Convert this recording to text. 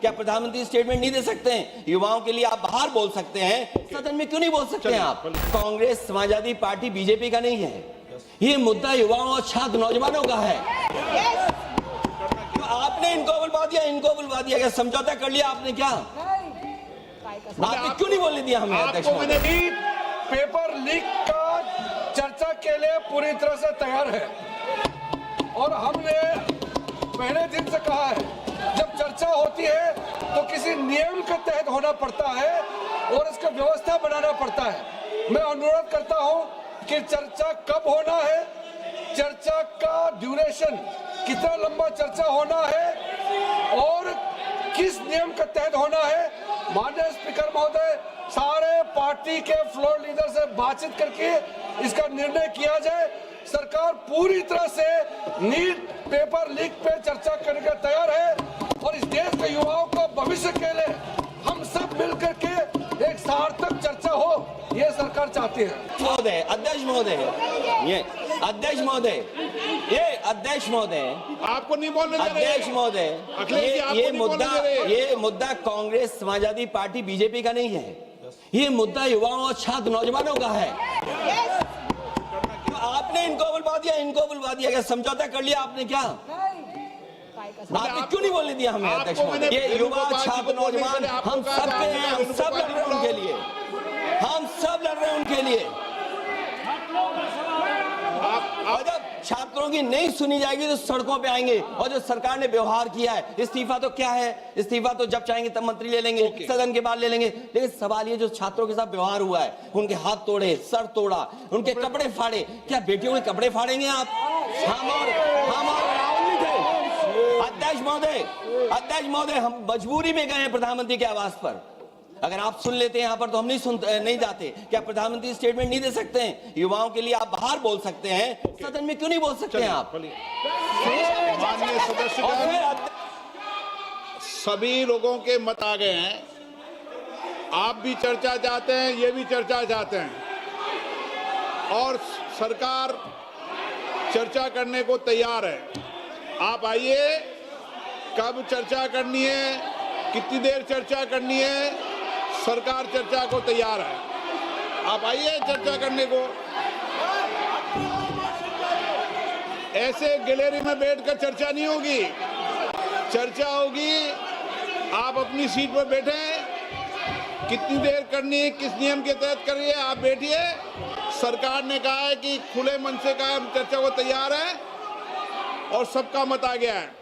क्या प्रधानमंत्री स्टेटमेंट नहीं दे सकते हैं? युवाओं के लिए आप बाहर बोल सकते हैं, सदन में क्यों नहीं बोल सकते हैं आप? कांग्रेस समाजवादी पार्टी बीजेपी का नहीं है, ये मुद्दा युवाओं और छात्र नौजवानों का है। तो आपने इनको बुलवा दिया, क्या समझौता कर लिया आपने? क्या आपने क्यों नहीं बोलने दिया हमें? अध्यक्ष पेपर लीक का चर्चा के लिए पूरी तरह से तैयार है और हमने पहले दिन से कहा है, जब चर्चा होती है तो किसी नियम के तहत होना पड़ता है और इसका व्यवस्था बनाना पड़ता है। मैं अनुरोध करता हूं कि चर्चा कब होना है, चर्चा का ड्यूरेशन, कितना लंबा चर्चा होना है और किस नियम के तहत होना है। माननीय स्पीकर महोदय, सारे पार्टी के फ्लोर लीडर से बातचीत करके इसका निर्णय किया जाए। सरकार पूरी तरह से नीट पेपर लीक पे चर्चा करने के तैयार है और इस देश के युवाओं को भविष्य के लिए हम सब मिलकर के एक सार्थक चर्चा हो, ये सरकार चाहती है। महोदय, अध्यक्ष महोदय, आपको नहीं बोलने दे रहे। अध्यक्ष महोदय, ये मुद्दा कांग्रेस समाजवादी पार्टी बीजेपी का नहीं है, ये मुद्दा युवाओं और छात्र नौजवानों का है। तो आपने इनको बुलवा दिया, क्या समझौता कर लिया आपने? क्या आपने क्यों नहीं बोलने दिया हमें? अध्यक्ष महोदय, ये युवा छात्र नौजवान हम सब के हैं, हम सब लड़ रहे हैं उनके लिए, हम सब लड़ रहे हैं उनके लिए। और जब छात्रों की नहीं सुनी जाएगी तो सड़कों पे आएंगे। और जो सरकार ने व्यवहार किया है, इस्तीफा तो क्या है, इस्तीफा तो जब चाहेंगे तब मंत्री ले लेंगे, सदन के बाद ले लेंगे। लेकिन सवाल ये, जो छात्रों के साथ व्यवहार हुआ है, उनके हाथ तोड़े, सर तोड़ा, उनके कपड़े फाड़े, क्या बेटियों के कपड़े फाड़ेंगे आप? हम और राहुल जी थे। अध्यक्ष महोदय, हम मजबूरी में गए हैं प्रधानमंत्री के आवास पर। अगर आप सुन लेते हैं यहाँ पर तो हम नहीं जाते। क्या प्रधानमंत्री स्टेटमेंट नहीं दे सकते हैं? युवाओं के लिए आप बाहर बोल सकते हैं, सदन में क्यों नहीं बोल सकते हैं आप? माननीय सदस्यगण, सभी लोगों के मत आ गए हैं। आप भी चर्चा चाहते हैं, ये भी चर्चा चाहते हैं और सरकार चर्चा करने को तैयार है। आप आइए, कब चर्चा करनी है, कितनी देर चर्चा करनी है, सरकार चर्चा को तैयार है। आप आइए चर्चा करने को। ऐसे गैलरी में बैठकर चर्चा नहीं होगी, चर्चा होगी। आप अपनी सीट पर बैठे, कितनी देर करनी है, किस नियम के तहत करिए, आप बैठिए। सरकार ने कहा है कि खुले मन से कहा, चर्चा को तैयार है और सबका मत आ गया है।